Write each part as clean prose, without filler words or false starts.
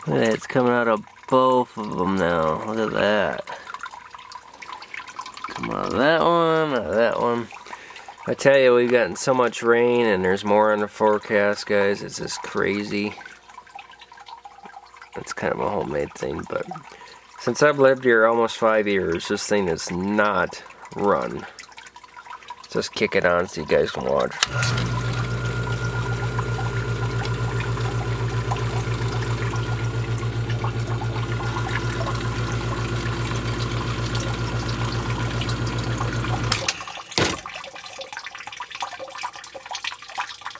Look at that, it's coming out of both of them now. Look at that. Come out of that one, out of that one. I tell you, we've gotten so much rain and there's more on the forecast, guys. It's just crazy. It's kind of a homemade thing, but since I've lived here almost 5 years, this thing has not run. Just kick it on so you guys can watch.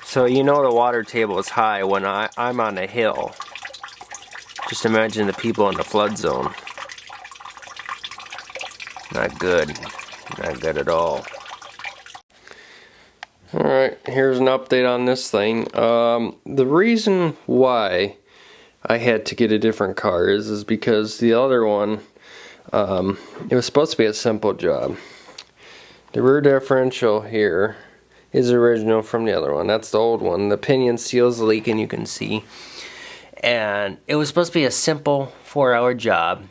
So you know the water table is high when I'm on a hill. Just imagine the people in the flood zone. Not good. Not good at all. Alright, here's an update on this thing. The reason why I had to get a different car is because the other one, it was supposed to be a simple job. The rear differential here is original from the other one. That's the old one. The pinion seal's leaking, you can see. And it was supposed to be a simple 4-hour job.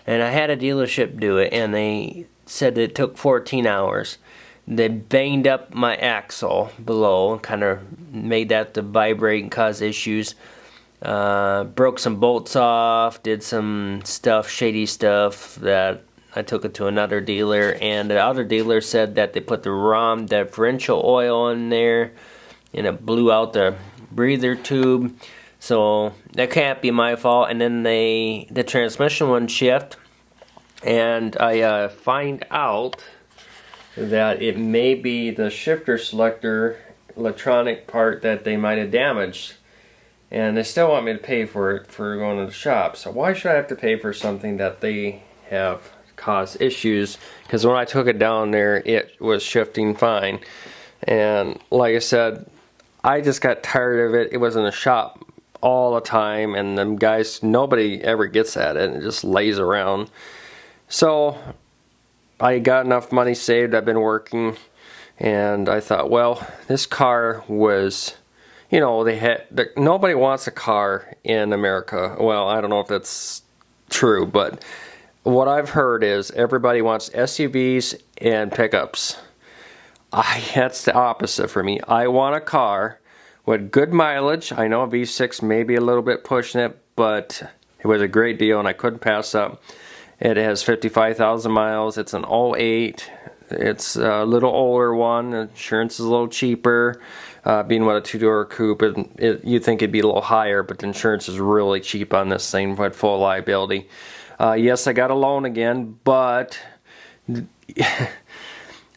And I had a dealership do it, and they said it took 14 hours. They banged up my axle below, kind of made that to vibrate and cause issues. Broke some bolts off, did some stuff, shady stuff, that I took it to another dealer, and the other dealer said that they put the wrong differential oil in there and it blew out the breather tube. So that can't be my fault. And then the transmission wouldn't shift, and I find out that it may be the shifter selector electronic part that they might have damaged, and they still want me to pay for it for going to the shop. So why should I have to pay for something that they have caused issues? Because when I took it down there, it was shifting fine. And like I said, I just got tired of it. It was in the shop all the time, and them guys, nobody ever gets at it, and it just lays around. So I got enough money saved. I've been working, and I thought, well, this car was, you know, nobody wants a car in America. Well, I don't know if that's true, but what I've heard is everybody wants SUVs and pickups. That's the opposite for me. I want a car with good mileage. I know a V6 may be a little bit pushing it, but it was a great deal and I couldn't pass up. It has 55,000 miles. It's an 08. It's a little older one. The insurance is a little cheaper. Being what a two-door coupe, you'd think it'd be a little higher, but the insurance is really cheap on this thing with full liability. Yes, I got a loan again, but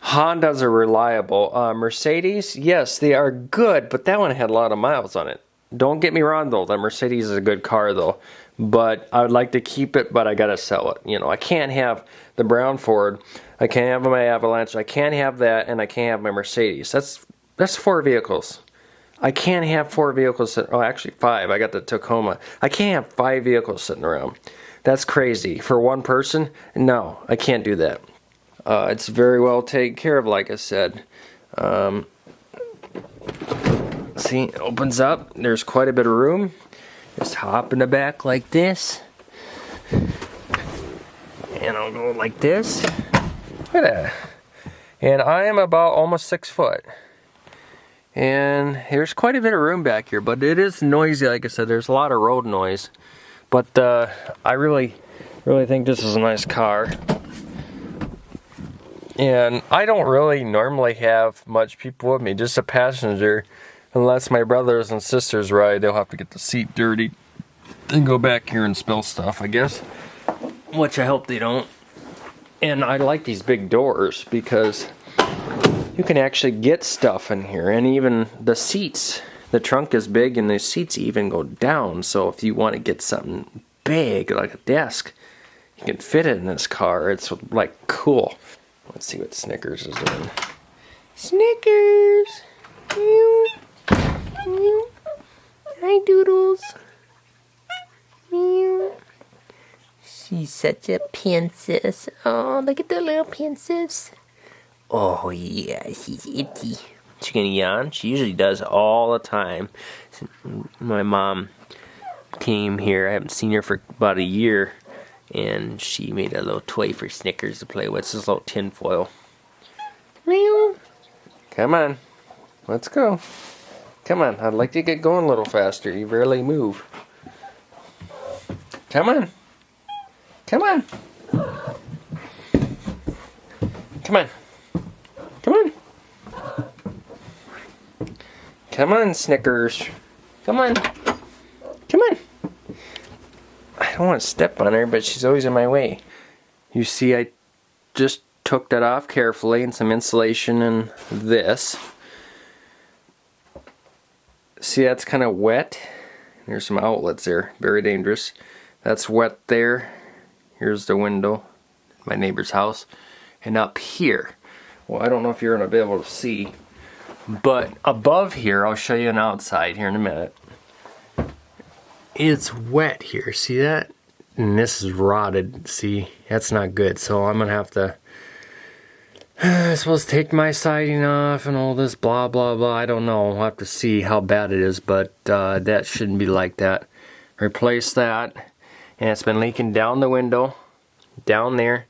Hondas are reliable. Mercedes, yes, they are good, but that one had a lot of miles on it. Don't get me wrong, though. The Mercedes is a good car, though. But I would like to keep it, but I got to sell it. You know, I can't have the brown Ford. I can't have my Avalanche. I can't have that, and I can't have my Mercedes. That's 4 vehicles. I can't have 4 vehicles. Oh, actually 5. I got the Tacoma. I can't have 5 vehicles sitting around. That's crazy. For one person? No, I can't do that. It's very well taken care of, like I said. See, it opens up. There's quite a bit of room. Just hop in the back like this. And I'll go like this. Look at that. And I am about almost 6 foot. And there's quite a bit of room back here, but it is noisy, like I said. There's a lot of road noise. But I really think this is a nice car. And I don't really normally have much people with me, just a passenger. Unless my brothers and sisters ride, they'll have to get the seat dirty and go back here and spill stuff, I guess. Which I hope they don't. And I like these big doors because you can actually get stuff in here. And even the seats, the trunk is big and the seats even go down. So if you want to get something big, like a desk, you can fit it in this car. It's like cool. Let's see what Snickers is doing. Snickers! Meow. Meow. Hi, Doodles. Meow. She's such a princess. Oh, look at the little princess. Oh, yeah, she's itchy. She gonna yawn? She usually does all the time. My mom came here. I haven't seen her for about a year, and she made a little toy for Snickers to play with. It's this little tin foil. Meow. Come on, let's go. Come on, I'd like to get going a little faster. You barely move. Come on. Come on. Come on. Come on. Come on, Snickers. Come on. Come on. I don't want to step on her, but she's always in my way. You see, I just took that off carefully, and some insulation and this. See, that's kind of wet. There's some outlets there. Very dangerous. That's wet there. Here's the window. My neighbor's house. And up here, well, I don't know if you're going to be able to see, but above here, I'll show you an outside here in a minute. It's wet here. See that? And this is rotted. See, that's not good. So I'm going to have to, I'm supposed to take my siding off and all this blah, blah, blah. I don't know. I'll have to see how bad it is, but that shouldn't be like that. Replace that. And it's been leaking down the window, down there,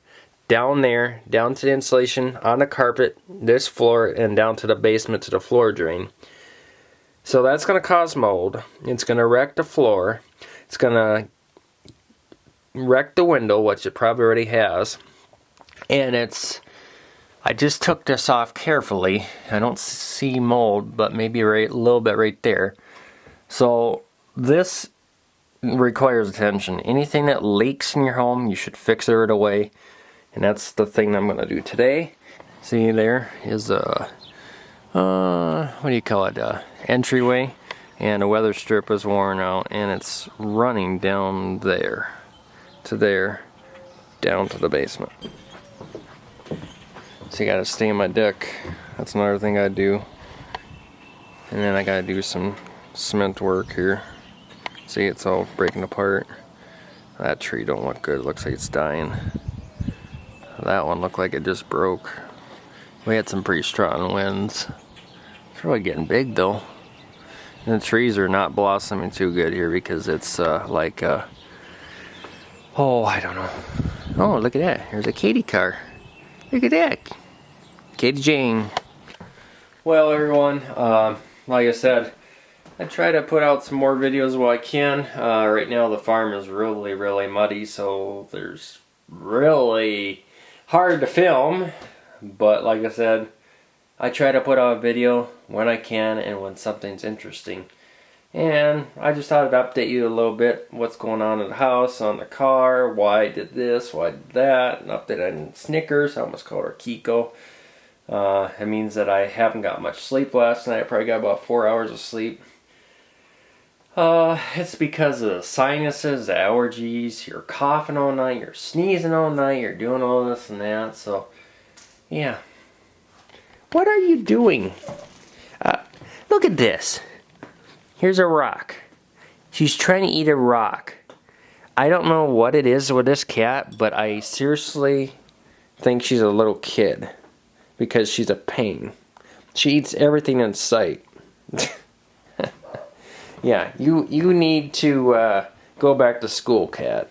down there, down to the insulation, on the carpet, this floor, and down to the basement to the floor drain. So that's going to cause mold. It's going to wreck the floor. It's going to wreck the window, which it probably already has. And I just took this off carefully. I don't see mold, but maybe a little bit right there. So this requires attention. Anything that leaks in your home, you should fix it right away. And that's the thing I'm going to do today. See, there is a, what do you call it, entryway. And a weather strip is worn out, and it's running down there, to there, down to the basement. So you gotta stay on my deck. That's another thing I do. And then I gotta do some cement work here. See, it's all breaking apart. That tree don't look good. It looks like it's dying. That one looked like it just broke. We had some pretty strong winds. It's really getting big though. And the trees are not blossoming too good here because it's oh, I don't know. Oh, look at that. There's a Katie car. Look at that. Katie Jane. Well, everyone, like I said, I try to put out some more videos while I can. Right now the farm is really, really muddy, so there's really hard to film. But like I said, I try to put out a video when I can and when something's interesting. And I just thought I'd update you a little bit what's going on in the house, on the car, why I did this, why I did that, an update on Snickers. I almost called her Kiko. It means that I haven't got much sleep last night. I probably got about 4 hours of sleep. It's because of the sinuses, the allergies, you're coughing all night, you're sneezing all night, you're doing all this and that, so yeah. What are you doing? Look at this. Here's a rock. She's trying to eat a rock. I don't know what it is with this cat, but I seriously think she's a little kid because she's a pain. She eats everything in sight. Yeah, you need to go back to school, cat.